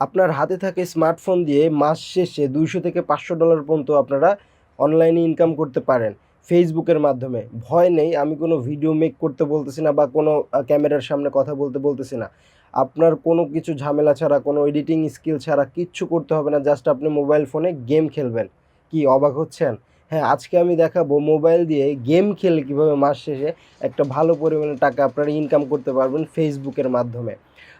আপনার হাতে থাকে স্মার্টফোন দিয়ে মাস শেষে $200 থেকে $500 পর্যন্ত আপনারা অনলাইনে ইনকাম করতে পারেন ফেসবুকের মাধ্যমে। ভয় নেই, আমি কোনো ভিডিও মেক করতে বলতেছি না বা কোনো ক্যামেরার সামনে কথা বলতে বলতেছি না। আপনার কোনো কিছু ঝামেলা ছাড়া, কোনো এডিটিং স্কিল ছাড়া কিচ্ছু করতে হবে না। জাস্ট আপনি মোবাইল ফোনে গেম খেলবেন। কি অবাক হচ্ছেন? হ্যাঁ, আজকে আমি দেখাবো মোবাইল দিয়ে গেম খেলে কীভাবে মাস শেষে একটা ভালো পরিমাণে টাকা আপনারা ইনকাম করতে পারবেন ফেসবুকের মাধ্যমে।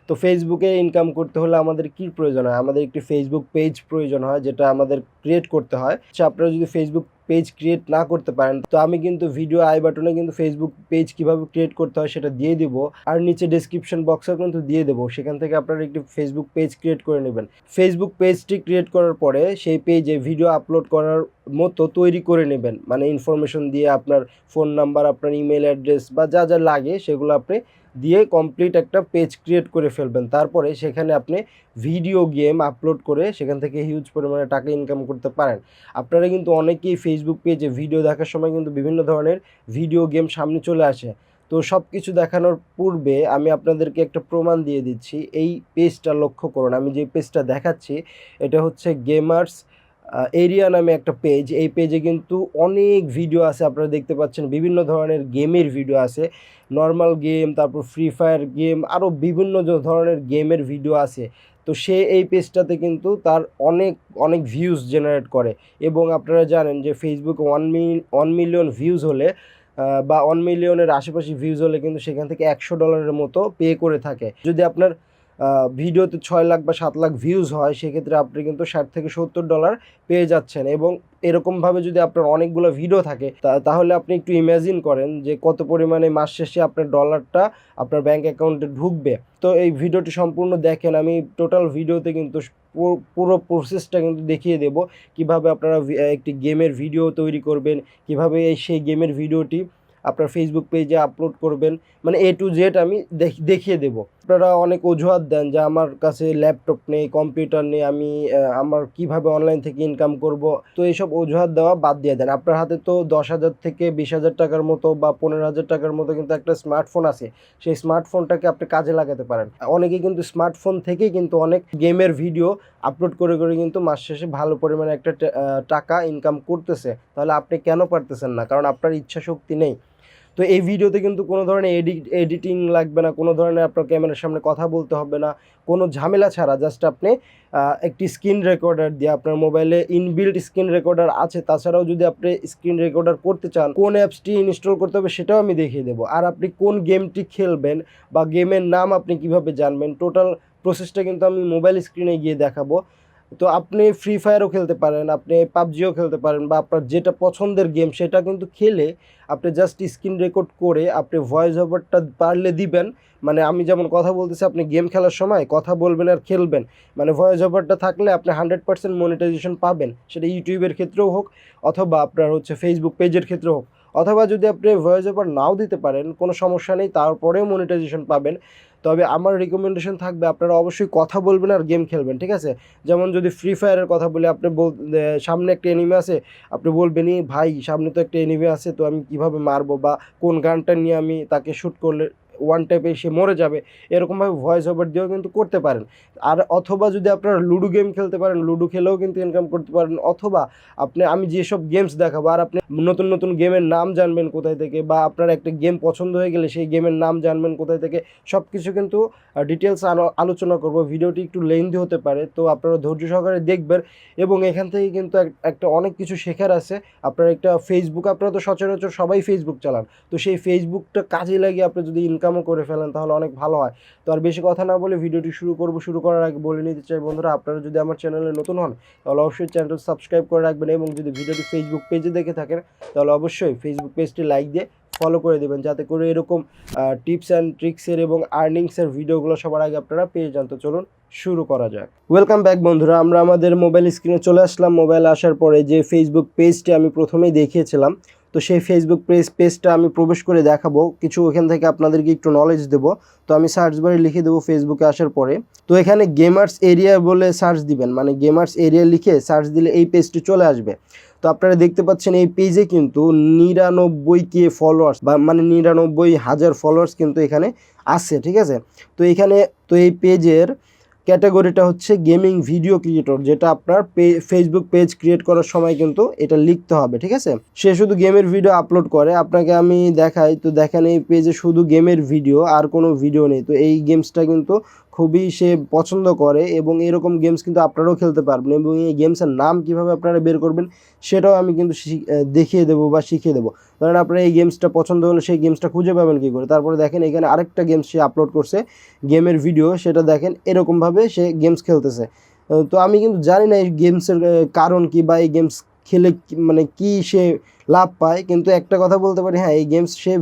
তো ফেসবুকে ইনকাম করতে হলে আমাদের কি প্রয়োজন হয়? আমাদের একটি ফেসবুক পেজ প্রয়োজন হয়, যেটা আমাদের ক্রিয়েট করতে হয়। আপনারা যদি ফেসবুক পেজ ক্রিয়েট না করতে পারেন, তো আমি কিন্তু ভিডিও আই বাটনে কিন্তু ফেসবুক পেজ কিভাবে ক্রিয়েট করতে হয় সেটা দিয়ে দিব, আর নিচে ডেসক্রিপশন বক্সেও কিন্তু দিয়ে দেবো। সেখান থেকে আপনারা একটি ফেসবুক পেজ ক্রিয়েট করে নেবেন। ফেসবুক পেজটি ক্রিয়েট করার পরে সেই পেজে ভিডিও আপলোড করার মতো তৈরি করে নেবেন, মানে ইনফরমেশন দিয়ে আপনার ফোন নাম্বার, আপনার ইমেল অ্যাড্রেস বা যা যা লাগে সেগুলো আপনি দিয়ে কমপ্লিট একটা পেজ ক্রিয়েট করে ফেলবেন। তারপরে সেখানে আপনি ভিডিও গেম আপলোড করে সেখান থেকে হিউজ পরিমাণে টাকা ইনকাম করতে পারেন। আপনারা কিন্তু অনেকেই ফেসবুক পেজে ভিডিও দেখার সময় কিন্তু বিভিন্ন ধরনের ভিডিও গেম সামনে চলে আসে। তো সব কিছু দেখানোর পূর্বে আমি আপনাদেরকে একটা প্রমাণ দিয়ে দিচ্ছি। এই পেজটা লক্ষ্য করুন, আমি যে পেজটা দেখাচ্ছি এটা হচ্ছে গেমার্স এরিয়া নামে একটা পেজ। এই পেজে কিন্তু অনেক ভিডিও আছে, আপনারা দেখতে পাচ্ছেন বিভিন্ন ধরনের গেমের ভিডিও আছে, নর্মাল গেম, তারপর ফ্রি ফায়ার গেম, আরও বিভিন্ন ধরনের গেমের ভিডিও আছে। তো সে এই পেজটাতে কিন্তু তার অনেক অনেক ভিউজ জেনারেট করে। এবং আপনারা জানেন যে ফেসবুক 1 মিলিয়ন ভিউজ হলে বা 1 মিলিয়নের আশেপাশে ভিউজ হলে কিন্তু সেখান থেকে $100 মতো পে করে থাকে। যদি আপনার ভিডিওতে 6 লাখ বা 7 লাখ ভিউজ হয়, সেক্ষেত্রে আপনি কিন্তু $60 থেকে $70 পেয়ে যাচ্ছেন। এবং এরকমভাবে যদি আপনার অনেকগুলো ভিডিও থাকে, তাহলে আপনি একটু ইমাজিন করেন যে কত পরিমাণে মাস শেষে আপনার ডলারটা আপনার ব্যাঙ্ক অ্যাকাউন্টে ঢুকবে। তো এই ভিডিওটি সম্পূর্ণ দেখেন, আমি টোটাল ভিডিওতে কিন্তু পুরো প্রসেসটা কিন্তু দেখিয়ে দেব, কিভাবে আপনারা একটি গেমের ভিডিও তৈরি করবেন, কিভাবে সেই গেমের ভিডিওটি আপনার ফেসবুক পেজে আপলোড করবেন, মানে A to Z আমি দেখিয়ে দেব। আপনারা অনেক অজুহাত দেন যে আমার কাছে ল্যাপটপ নেই, কম্পিউটার নেই, আমি আমার কিভাবে অনলাইন থেকে ইনকাম করব। তো এইসব অজুহাত দেওয়া বাদ দিয়ে দেন। আপনার হাতে তো 10,000 থেকে 20,000 টাকার মতো বা 15,000 টাকার মতো কিন্তু একটা স্মার্টফোন আছে। সেই স্মার্টফোনটাকে আপনি কাজে লাগাতে পারেন। অনেকেই কিন্তু স্মার্টফোন থেকেই কিন্তু অনেক গেমের ভিডিও আপলোড করে কিন্তু মাস শেষে ভালো পরিমাণে একটা টাকা ইনকাম করতেছে। তাহলে আপনি কেন পারতেছেন না? কারণ আপনার ইচ্ছা শক্তি নেই। তো এই ভিডিওতে কিন্তু কোনো ধরনের এডিটিং লাগবে না, কোনো ধরনের আপনার ক্যামেরার সামনে কথা বলতে হবে না, কোনো ঝামেলা ছাড়া। জাস্ট আপনি একটি স্ক্রিন রেকর্ডার দিয়ে, আপনার মোবাইলে ইনবিল্ট স্ক্রিন রেকর্ডার আছে, তাছাড়াও যদি আপনি স্ক্রিন রেকর্ডার করতে চান, কোন অ্যাপসটি ইনস্টল করতে হবে সেটাও আমি দেখিয়ে দেবো। আর আপনি কোন গেমটি খেলবেন বা গেমের নাম আপনি কিভাবে জানবেন, টোটাল প্রসেসটা কিন্তু আমি মোবাইল স্ক্রিনে গিয়ে দেখাবো। তো আপনি ফ্রি ফায়ারও খেলতে পারেন, আপনি পাবজিও খেলতে পারেন, বা আপনার যেটা পছন্দের গেম সেটা কিন্তু খেলে আপনি জাস্ট স্ক্রিন রেকর্ড করে আপনি ভয়েস ওভারটা পারলে দিবেন। মানে আমি যেমন কথা বলতেছি, আপনি গেম খেলার সময় কথা বলবেন আর খেলবেন, মানে ভয়েস ওভারটা থাকলে আপনি 100% মনিটাইজেশন পাবেন। সেটা ইউটিউবের ক্ষেত্রেও হোক, অথবা আপনার হচ্ছে ফেসবুক পেজের ক্ষেত্রেও হোক। অথবা যদি আপনি ভয়েস ওভার নাও দিতে পারেন, কোনো সমস্যা নেই, তারপরেও মনিটাইজেশন পাবেন। তবে আমার রিকমেন্ডেশন থাকবে আপনারা অবশ্যই কথা বলবেন আর গেম খেলবেন, ঠিক আছে? যেমন যদি ফ্রি ফায়ারের কথা বলি, আপনি সামনে একটা এনিমি আছে, আপনি বলবেনই ভাই সামনে তো একটা এনিমি আছে, তো আমি কিভাবে মারবো বা কোন গানটা নিয়ে আমি তাকে শ্যুট করলে ওয়ান টাইপে সে মরে যাবে, এরকমভাবে ভয়েস ওভার দিয়েও কিন্তু করতে পারেন। আর অথবা যদি আপনারা লুডো গেম খেলতে পারেন, লুডো খেলেও কিন্তু ইনকাম করতে পারেন। অথবা আমি যেসব গেমস দেখাবো, আর আপনি নতুন নতুন গেমের নাম জানবেন কোথায় থেকে, বা আপনার একটা গেম পছন্দ হয়ে গেলে সেই গেমের নাম জানবেন কোথায় থেকে, সব কিছু কিন্তু ডিটেলস আলোচনা করব। ভিডিওটি একটু লেন্থি হতে পারে, তো আপনারা ধৈর্য সহকারে দেখবেন। এবং এখান থেকে কিন্তু একটা অনেক কিছু শেখার আছে। আপনার একটা ফেসবুক, আপনারা তো সচরাচর সবাই ফেসবুক চালান, তো সেই ফেসবুকটা কাজে লাগিয়ে আপনি যদি ইনকামও করে ফেলেন তাহলে অনেক ভালো হয়। তো আর বেশি কথা না বলে ভিডিওটি শুরু করব। শুরু করার আগে বলে নিতে চাই বন্ধুরা, আপনারা যদি আমার চ্যানেলে নতুন হন তাহলে অবশ্যই চ্যানেলটি সাবস্ক্রাইব করে রাখবেন, এবং যদি ভিডিওটি ফেসবুক পেজে দেখে থাকেন তাহলে অবশ্যই ফেসবুক পেজটি লাইক দিয়ে ফলো করে দেবেন, যাতে করে এরকম টিপস অ্যান্ড ট্রিক্সের এবং আর্নিংসের ভিডিওগুলো সবার আগে আপনারা পেয়ে যান। তো চলুন শুরু করা যাক। ওয়েলকাম ব্যাক বন্ধুরা, আমরা আমাদের মোবাইল স্ক্রিনে চলে আসলাম। মোবাইলে আসার পরে যে ফেসবুক পেজটি আমি প্রথমেই দেখিয়েছিলাম, তো সেই ফেসবুক পেজটা আমি প্রবেশ করে দেখাবো, কিছু ওখান থেকে আপনাদেরকে একটু নলেজ দেবো। তো আমি সার্চ বারে লিখে দেবো ফেসবুকে আসার পরে, তো এখানে গেমার্স এরিয়া বলে সার্চ দিবেন, মানে গেমার্স এরিয়া লিখে সার্চ দিলে এই পেজটি চলে আসবে। তো আপনারা দেখতে পাচ্ছেন এই পেজে কিন্তু 99K ফলোয়ার্স, বা মানে 99,000 ফলোয়ার্স কিন্তু এখানে আছে, ঠিক আছে? তো এখানে এই পেজের ক্যাটাগরিটা হচ্ছে গেমিং ভিডিও ক্রিয়েটর, যেটা আপনার ফেসবুক পেজ ক্রিয়েট করার সময় কিন্তু এটা লিখতে হবে, ঠিক আছে। সে শুধু গেমের ভিডিও আপলোড করে, আপনাকে আমি দেখাই, তো দেখেন এই পেজে শুধু গেমের ভিডিও, আর কোনো ভিডিও নেই। তো এই গেমসটা কিন্তু খুবই সে পছন্দ করে, এবং এরকম গেমস কিন্তু আপনারাও খেলতে পারবেন, এবং এই গেমসের নাম কীভাবে আপনারা বের করবেন সেটাও আমি কিন্তু দেখিয়ে দেবো বা শিখিয়ে দেবো। ধরেন আপনারা এই গেমসটা পছন্দ হলে সেই গেমসটা খুঁজে পাবেন কী করে। তারপরে দেখেন এখানে আরেকটা গেমস সে আপলোড করছে গেমের ভিডিও, সেটা দেখেন এরকমভাবে সে গেমস খেলতেছে। তো আমি কিন্তু জানি না এই গেমসের কারণ কি, বা এই গেমস খেলে মানে কি সে লাভ পায়, কিন্তু একটা কথা বলতে পারি, হ্যাঁ এই গেমস সে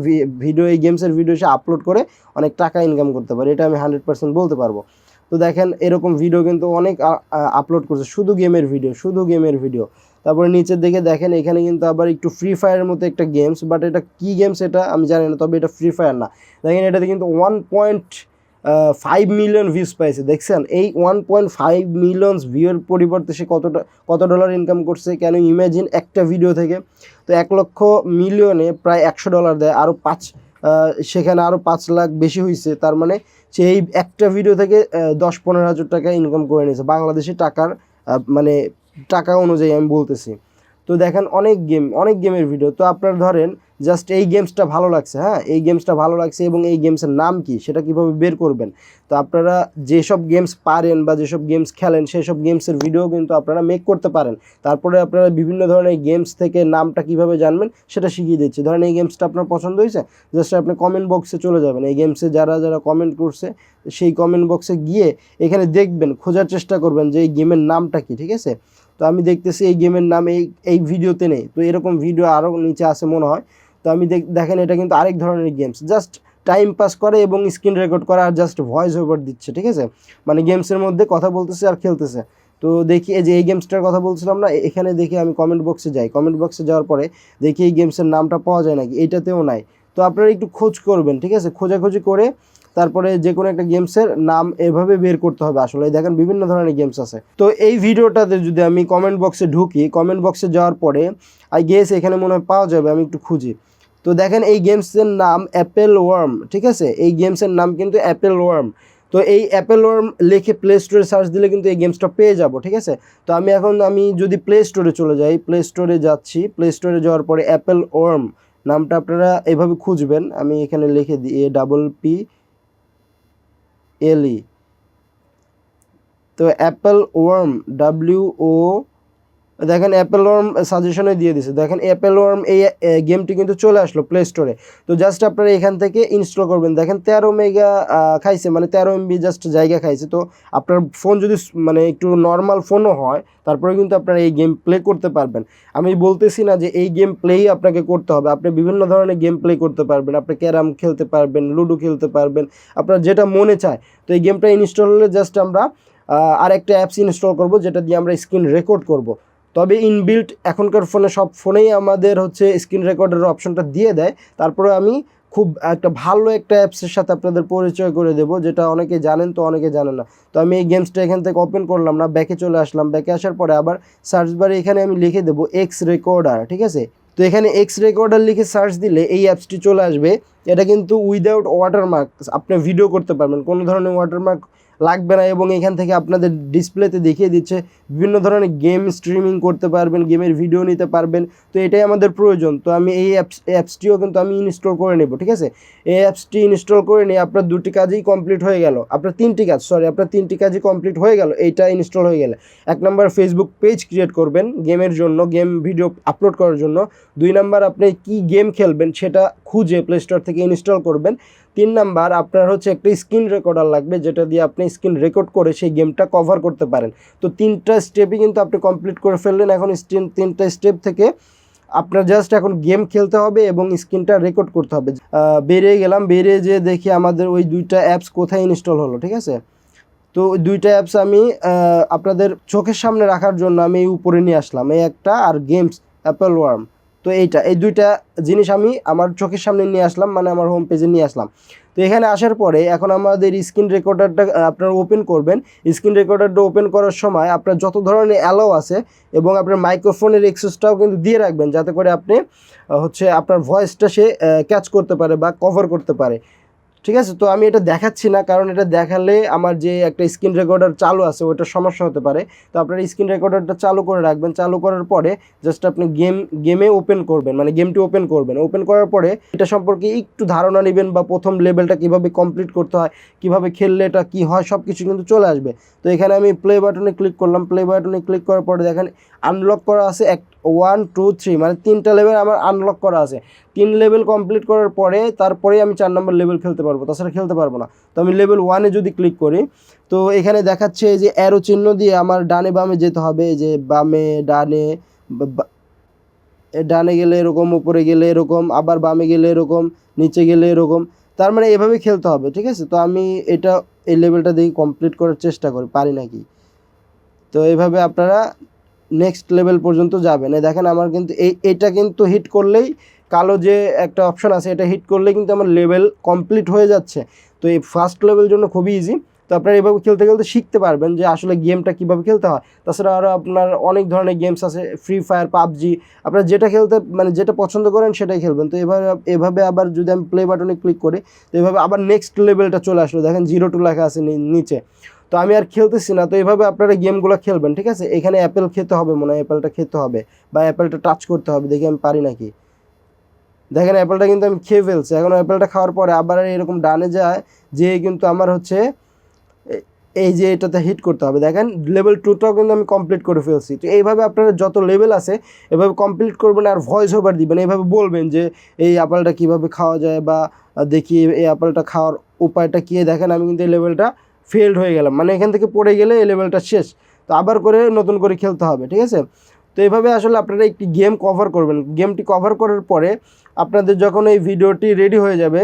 এই গেমসের ভিডিও সে আপলোড করে অনেক টাকা ইনকাম করতে পারে, এটা আমি 100% বলতে পারবো। তো দেখেন এরকম ভিডিও কিন্তু অনেক আপলোড করছে, শুধু গেমের ভিডিও, শুধু গেমের ভিডিও। তারপরে নিচের দিকে দেখেন এখানে কিন্তু আবার একটু ফ্রি ফায়ারের মতো একটা গেমস, বাট এটা কি গেমস এটা আমি জানি না, তবে এটা ফ্রি ফায়ার না। দেখেন এটাতে কিন্তু 1.5 মিলিয়ন ভিউজ পাইছে, দেখছেন। এই 1.5 মিলিয়ন ভিউর পরিবর্তে সে কত ডলার ইনকাম করছে, কেন ইমাজিন একটা ভিডিও থেকে। তো 1 লক্ষ মিলিয়নে প্রায় $100 দেয়, আরও সেখানে আরও 5 লাখ বেশি হয়েছে। তার মানে সে এই একটা ভিডিও থেকে 10-15 হাজার টাকা ইনকাম করে নিয়েছে বাংলাদেশি টাকার, মানে টাকা অনুযায়ী আমি বলতেছি। তো দেখেন অনেক গেমের ভিডিও। তো আপনার ধরেন জাস্ট এই গেমসটা ভালো লাগছে, হ্যাঁ এই গেমসটা ভালো লাগছে, এবং এই গেমসের নাম কি সেটা কীভাবে বের করবেন। তো আপনারা যেসব গেমস পারেন বা যেসব গেমস খেলেন সেই সব গেমসের ভিডিও কিন্তু আপনারা মেক করতে পারেন। তারপরে আপনারা বিভিন্ন ধরনের গেমস থেকে নামটা কীভাবে জানবেন সেটা শিখিয়ে দিচ্ছি। ধরেন এই গেমসটা আপনার পছন্দ হয়েছে, জাস্ট আপনি কমেন্ট বক্সে চলে যাবেন, এই গেমসে যারা যারা কমেন্ট করছে সেই কমেন্ট বক্সে গিয়ে এখানে দেখবেন, খোঁজার চেষ্টা করবেন যে এই গেমের নামটা কি, ঠিক আছে। তো আমি দেখতেছি এই গেমের নাম এই ভিডিওতে নেই, তো এরকম ভিডিও আরও নিচে আছে মনে হয়। তো আমি দেখেন এটা কিন্তু আরেক ধরনের গেমস, জাস্ট টাইম পাস করে এবং স্ক্রিন রেকর্ড করে আর জাস্ট ভয়েস ওভার দিচ্ছে, ঠিক আছে। মানে গেমসের মধ্যে কথা বলতেছে আর খেলতেছে। তো দেখি এই যে এই গেমসটার কথা বলছিলাম না, এখানে দেখি আমি কমেন্ট বক্সে যাই, কমেন্ট বক্সে যাওয়ার পরে দেখি এই গেমসের নামটা পাওয়া যায় নাকি, এইটাতেও নাই। তো আপনারা একটু খোঁজ করবেন, ঠিক আছে, খোঁজাখুঁজি করে তারপরে যে কোনো একটা গেমসের নাম এভাবে বের করতে হবে। আসলে দেখেন বিভিন্ন ধরনের গেমস আছে। তো এই ভিডিওটাতে যদি আমি কমেন্ট বক্সে ঢুকি, কমেন্ট বক্সে যাওয়ার পরে আই গেস এখানে মনে হয় পাওয়া যাবে, আমি একটু খুঁজি। তো দেখেন এই গেমসের নাম অ্যাপেল ওয়ার্ম, ঠিক আছে, এই গেমসের নাম কিন্তু অ্যাপেল ওয়ার্ম। তো এই অ্যাপেল ওয়ার্ম লিখে প্লে স্টোরে সার্চ দিলে কিন্তু এই গেমসটা পেয়ে যাব, ঠিক আছে। তো আমি যদি প্লে স্টোরে চলে যাই, প্লে স্টোরে যাচ্ছি, প্লে স্টোরে যাওয়ার পরে অ্যাপেল ওয়ার্ম নামটা আপনারা এভাবে খুঁজবেন, আমি এখানে লিখে দিই APPLE। তো অ্যাপেল ওয়ার্ম WO, দেখেন অ্যাপেল ওয়ার্ম সাজেশনে দিয়ে দিছে, দেখেন অ্যাপেল ওয়ার্ম এই গেমটি কিন্তু চলে আসলো প্লে স্টোরে। তো জাস্ট আপনারা এখান থেকে ইনস্টল করবেন। দেখেন 13 মেগা খাইছে, মানে 13 MB জাস্ট জায়গা খাইছে। তো আপনার ফোন যদি মানে একটু নর্মাল ফোনও হয় তারপরে কিন্তু আপনারা এই গেম প্লে করতে পারবেন। আমি বলতেছি না যে এই গেম প্লেই আপনাকে করতে হবে, আপনি বিভিন্ন ধরনের গেম প্লে করতে পারবেন, আপনি ক্যারাম খেলতে পারবেন, লুডো খেলতে পারবেন, আপনার যেটা মনে চায়। তো এই গেমটা ইনস্টল হলে জাস্ট আমরা আর একটা অ্যাপস ইনস্টল করব যেটা দিয়ে আমরা স্ক্রিন রেকর্ড করব। তবে ইনবিল্ট এখনকার ফোনে সব ফোনেই আমাদের হচ্ছে স্ক্রিন রেকর্ডের অপশনটা দিয়ে দেয়। তারপরে আমি খুব একটা ভালো একটা অ্যাপসের সাথে আপনাদের পরিচয় করে দেবো, যেটা অনেকে জানেন তো অনেকে জানেন না। তো আমি এই গেমসটা এখান থেকে ওপেন করলাম না, ব্যাকে চলে আসলাম। ব্যাকে আসার পরে আবার সার্চ বারে এখানে আমি লিখে দেবো এক্স রেকর্ডার, ঠিক আছে। তো এখানে এক্স রেকর্ডার লিখে সার্চ দিলে এই অ্যাপসটি চলে আসবে। এটা কিন্তু উইদাউট ওয়াটারমার্ক আপনি ভিডিও করতে পারবেন, কোনো ধরনের ওয়াটারমার্ক লাগবে না, এবং এখান থেকে আপনাদের ডিসপ্লেতে দেখিয়ে দিচ্ছে বিভিন্ন ধরনের গেম স্ট্রিমিং করতে পারবেন, গেমের ভিডিও নিতে পারবেন। তো এটাই আমাদের প্রয়োজন। তো আমি এই অ্যাপসটিও কিন্তু আমি ইনস্টল করে নেব, ঠিক আছে। এই অ্যাপসটি ইনস্টল করে নিয়ে আপনার দুটি কাজই কমপ্লিট হয়ে গেল, আপনার তিনটি কাজই কমপ্লিট হয়ে গেল এইটা ইনস্টল হয়ে গেলে। 1 নাম্বার ফেসবুক পেজ ক্রিয়েট করবেন গেমের জন্য, গেম ভিডিও আপলোড করার জন্য। 2 নাম্বার আপনি কি গেম খেলবেন সেটা খুঁজে প্লে স্টোর থেকে ইনস্টল করবেন। 3 নাম্বার আপনার হচ্ছে একটা স্ক্রিন রেকর্ডার লাগবে, যেটা দিয়ে আপনি স্ক্রিন রেকর্ড করে সেই গেমটা কভার করতে পারেন। তো 3টা স্টেপই কিন্তু আপনি কমপ্লিট করে ফেললেন। এখন 3টা স্টেপ থেকে আপনার জাস্ট এখন গেম খেলতে হবে এবং স্ক্রিনটা রেকর্ড করতে হবে। বেরিয়ে গেলাম, বেরিয়ে যেয়ে দেখি আমাদের ওই 2টা অ্যাপস কোথায় ইনস্টল হলো, ঠিক আছে। তো ওই 2টা অ্যাপস আমি আপনাদের চোখের সামনে রাখার জন্য আমি এই উপরে নিয়ে আসলাম, এই একটা আর গেমস অ্যাপেল ওয়ার্ম। তো এই 2টা জিনিস আমি আমার চোখের সামনে নিয়ে আসলাম, মানে আমার হোম পেজে নিয়ে আসলাম। তো এখানে আসার পরে এখন আমাদের স্ক্রিন রেকর্ডারটা আপনারা ওপেন করবেন। স্ক্রিন রেকর্ডারটা ওপেন করার সময় আপনার যত ধরনের অ্যালাউ আছে এবং আপনার মাইক্রোফোনের অ্যাক্সেসটাও কিন্তু দিয়ে রাখবেন, যাতে করে আপনি হচ্ছে আপনার ভয়েসটা সে ক্যাচ করতে পারে বা কভার করতে পারে। ঠিক আছে, তো আমি এটা দেখাচ্ছি না, কারণ এটা দেখালে আমার যে একটা স্ক্রিন রেকর্ডার চালু আছে ওটার সমস্যা হতে পারে। তো আপনার স্ক্রিন রেকর্ডারটা চালু করে রাখবেন, চালু করার পরে জাস্ট আপনি গেমে ওপেন করবেন, মানে গেমটি ওপেন করবেন। ওপেন করার পরে এটা সম্পর্কে একটু ধারণা নেবেন, বা প্রথম লেভেলটা কীভাবে কমপ্লিট করতে হয়, কীভাবে খেললে এটা কী হয়, সব কিছু কিন্তু চলে আসবে। তো এখানে আমি প্লে বাটনে ক্লিক করলাম। প্লে বাটনে ক্লিক করার পরে দেখেন আনলক করা আছে 1 2 3, মানে 3টা লেভেল আমার আনলক করা আছে। 3 লেভেল কমপ্লিট করার পরে তারপরে আমি 4 নম্বর লেভেল খেলতে পারবো, তাছাড়া খেলতে পারবো না। তো আমি লেভেল 1-এ যদি ক্লিক করি, তো এখানে দেখাচ্ছে যে অ্যারো চিহ্ন দিয়ে আমার ডানে বামে যেতে হবে, যে বামে ডানে, ডানে গেলে এরকম, উপরে গেলে এরকম, আবার বামে গেলে এরকম, নিচে গেলে এরকম। তার মানে এভাবে খেলতে হবে, ঠিক আছে। তো আমি এই লেভেলটা দেখি কমপ্লিট করার চেষ্টা করি পারি নাকি। তো এইভাবে আপনারা নেক্সট লেভেল পর্যন্ত যাবেন। দেখেন আমার কিন্তু এটা কিন্তু হিট করলেই, কালো যে একটা অপশন আছে এটা হিট করলেই কিন্তু আমার লেভেল কমপ্লিট হয়ে যাচ্ছে। তো এই ফার্স্ট লেভেল জন্য খুবই ইজি। তো আপনারা এভাবে খেলতে খেলতে শিখতে পারবেন যে আসলে গেমটা কীভাবে খেলতে হয়। তাছাড়া আরও আপনার অনেক ধরনের গেমস আছে, ফ্রি ফায়ার, পাবজি, আপনারা যেটা খেলতে মানে যেটা পছন্দ করেন সেটাই খেলবেন। তো এভাবে আবার যদি আমি প্লে বাটনে ক্লিক করি, তো এভাবে আবার নেক্সট লেভেলটা চলে আসলো, দেখেন 0 2 লেখা আছে নিচে। তো আমি আর খেলতেছি না। তো এইভাবে আপনারা গেমগুলো খেলবেন, ঠিক আছে। এখানে অ্যাপেল খেতে হবে মনে হয়, অ্যাপেলটা খেতে হবে, বা অ্যাপেলটা টাচ করতে হবে, দেখি আমি পারি নাকি। দেখেন অ্যাপেলটা কিন্তু আমি খেয়ে ফেলছি। এখন অ্যাপেলটা খাওয়ার পরে আবার এরকম ডানে যায় যে কিন্তু আমার হচ্ছে এই যে এটাতে হিট করতে হবে। দেখেন লেভেল 2টাও কিন্তু আমি কমপ্লিট করে ফেলছি। তো এইভাবে আপনারা যত লেভেল আছে এভাবে কমপ্লিট করবেন, আর ভয়েস ওভার দিবেন, এইভাবে বলবেন যে এই অ্যাপেলটা কীভাবে খাওয়া যায়, বা দেখি এই অ্যাপেলটা খাওয়ার উপায়টা কী। দেখেন আমি কিন্তু এই লেভেলটা ফেলড হয়ে গেলাম, মানে এখান থেকে পড়ে গেলে এই লেভেলটা শেষ। তো আবার করে নতুন করে খেলতে হবে, ঠিক আছে। তো এইভাবে আসলে আপনারা একটি গেম কভার করবেন। গেমটি কভার করার পরে আপনাদের যখন এই ভিডিওটি রেডি হয়ে যাবে,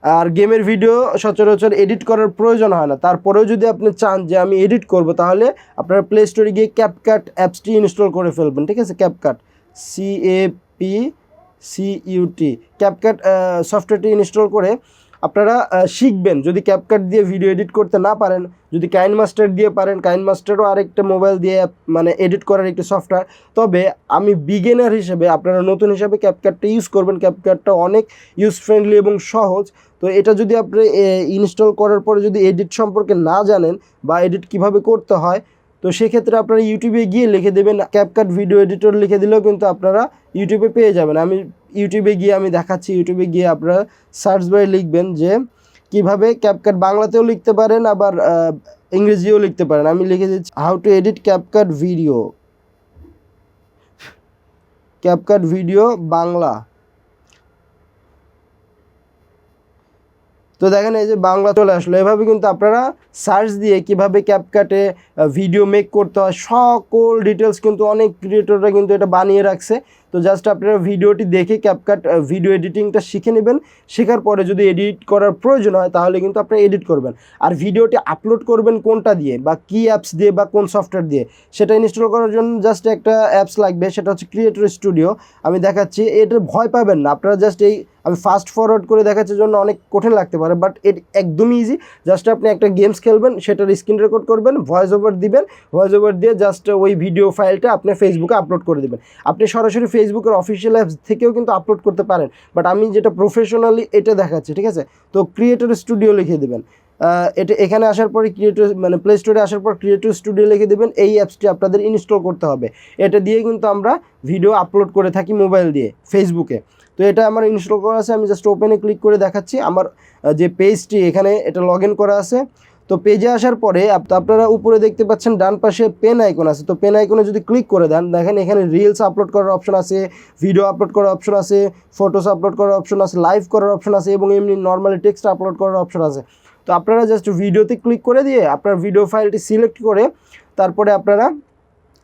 আর গেমের ভিডিও সচরাচর এডিট করার প্রয়োজন হয় না, তারপরেও যদি আপনি চান যে আমি এডিট করব, তাহলে আপনারা প্লে স্টোরে গিয়ে ক্যাপকাট অ্যাপসটি ইনস্টল করে ফেলবেন, ঠিক আছে। ক্যাপকাট CAPCUT ক্যাপকাট সফটওয়্যারটি ইনস্টল করে আপনারা শিখবেন। যদি ক্যাপকাট দিয়ে ভিডিও এডিট করতে না পারেন, যদি কাইনমাস্টার দিয়ে পারেন, কাইনমাস্টারও আরেকটা মোবাইল দিয়ে মানে এডিট করার একটি সফটওয়্যার। তবে আমি বিগিনার হিসেবে, আপনারা নতুন হিসাবে ক্যাপকাটটা ইউজ করবেন। ক্যাপকাটটা অনেক ইউজ ফ্রেন্ডলি এবং সহজ। তো এটা যদি আপনি ইনস্টল করার পরে যদি এডিট সম্পর্কে না জানেন, বা এডিট কিভাবে করতে হয়, তো সেক্ষেত্রে আপনারা ইউটিউবে গিয়ে লিখে দেবেন ক্যাপকাট ভিডিও এডিটর, লিখে দিলেও কিন্তু আপনারা ইউটিউবে পেয়ে যাবেন। আমি ইউটিউবে গিয়ে আমি দেখাচ্ছি। ইউটিউবে গিয়ে আপনারা সার্চ বারে লিখবেন যে কিভাবে ক্যাপকাট, বাংলাতেও লিখতে পারেন আবার ইংরেজিও লিখতে পারেন। আমি লিখে দিচ্ছি how to edit CapCut video Bangla. তো দেখেন এই যে বাংলা চলে আসলো। এভাবে কিন্তু আপনারা সার্চ দিয়ে কিভাবে ক্যাপকাটে ভিডিও মেক করতে হয় সকল ডিটেলস কিন্তু অনেক ক্রিয়েটররা কিন্তু এটা বানিয়ে রাখছে। তো জাস্ট আপনারা ভিডিওটি দেখে ক্যাপকাট ভিডিও এডিটিংটা শিখে নেবেন। শেখার পরে যদি এডিট করার প্রয়োজন হয় তাহলে কিন্তু আপনারা এডিট করবেন। আর ভিডিওটি আপলোড করবেন কোনটা দিয়ে, বা কী অ্যাপস দিয়ে, বা কোন সফটওয়্যার দিয়ে, সেটা ইনস্টল করার জন্য জাস্ট একটা অ্যাপস লাগবে, সেটা হচ্ছে ক্রিয়েটর স্টুডিও। আমি দেখাচ্ছি, এটা ভয় পাবেন না। আপনারা জাস্ট আমি ফাস্ট ফরওয়ার্ড করে দেখাচ্ছি জন্য অনেক কঠিন লাগতে পারে, বাট এটা একদমই ইজি। জাস্ট আপনি একটা গেমস খেলবেন, সেটার স্ক্রিন রেকর্ড করবেন, ভয়েস ওভার দিবেন, ভয়েস ওভার দিয়ে জাস্ট ওই ভিডিও ফাইলটা আপনি ফেসবুকে আপলোড করে দেবেন। আপনি সরাসরি ফেসবুকের অফিসিয়াল অ্যাপস থেকেও কিন্তু আপলোড করতে পারেন, বাট আমি যেটা প্রফেশনালি এটা দেখাচ্ছি, ঠিক আছে। তো ক্রিয়েটর স্টুডিও লিখে দেবেন। এটা এখানে আসার পরে ক্রিয়েটর মানে প্লে স্টোরে আসার পর ক্রিয়েটর স্টুডিও লিখে দেবেন। এই অ্যাপসটি আপনাদের ইনস্টল করতে হবে। এটা দিয়ে কিন্তু আমরা ভিডিও আপলোড করে থাকি মোবাইল দিয়ে ফেসবুকে। তো এটা আমার ইনস্টল করা আছে। আমি জাস্ট ওপেনে ক্লিক করে দেখাচ্ছি আমার যে পেজটি, এখানে এটা লগ ইন করা আছে। তো পেজে আসার পরে আপনারা উপরে দেখতে পাচ্ছেন ডান পাশে পেন আইকন আছে। তো পেন আইকনে যদি ক্লিক করে দেন, দেখেন এখানে রিলস আপলোড করার অপশন আছে, ভিডিও আপলোড করার অপশন আছে, ফটোস আপলোড করার অপশন আছে, লাইভ করার অপশন আছে, এবং এমনি নর্মালি টেক্সট আপলোড করার অপশন আছে। তো আপনারা জাস্ট ভিডিওতে ক্লিক করে দিয়ে আপনার ভিডিও ফাইলটি সিলেক্ট করে তারপরে আপনারা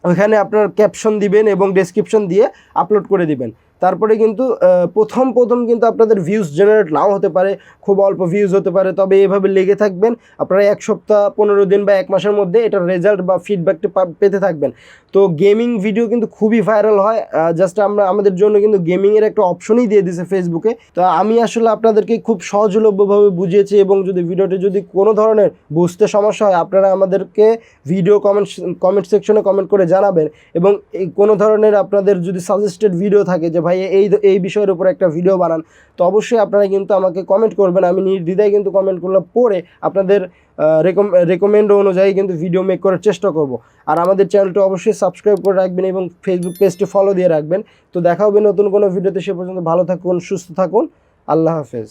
ওইখানে আপনার ক্যাপশন দিবেন এবং ডেসক্রিপশন দিয়ে আপলোড করে দিবেন। তারপরে কিন্তু প্রথম কিন্তু আপনাদের ভিউজ জেনারেট নাও হতে পারে, খুব অল্প ভিউজ হতে পারে। তবে এভাবে লেগে থাকবেন, আপনারা 1 সপ্তাহ 15 দিন বা 1 মাসের মধ্যে এটার রেজাল্ট বা ফিডব্যাকটা পেতে থাকবেন। তো গেমিং ভিডিও কিন্তু খুবই ভাইরাল হয়। জাস্ট আমাদের জন্য কিন্তু গেমিংয়ের একটা অপশনই দিয়ে দিয়েছে ফেসবুকে। তো আমি আসলে আপনাদেরকে খুব সহজলভ্যভাবে বুঝিয়েছি, এবং যদি ভিডিওটি যদি কোনো ধরনের বুঝতে সমস্যা হয় আপনারা আমাদেরকে ভিডিও কমেন্ট সেকশনে কমেন্ট করে জানাবেন। এবং এই কোনো ধরনের আপনাদের যদি সাজেস্টেড ভিডিও থাকে যে ভাই ভাই এই বিষয়ের উপর একটা ভিডিও বানান, তো অবশ্যই আপনারা কিন্তু আমাকে কমেন্ট করবেন। আমি নির্দ্বিধায় কিন্তু কমেন্টগুলো পড়ে আপনাদের রেকমেন্ড অনুযায়ী কিন্তু ভিডিও মেক করার চেষ্টা করব। আর আমাদের চ্যানেলটা অবশ্যই সাবস্ক্রাইব করে রাখবেন এবং ফেসবুক পেজটি ফলো দিয়ে রাখবেন। তো দেখা হবে নতুন কোনো ভিডিওতে, সে পর্যন্ত ভালো থাকুন, সুস্থ থাকুন, আল্লাহ হাফেজ।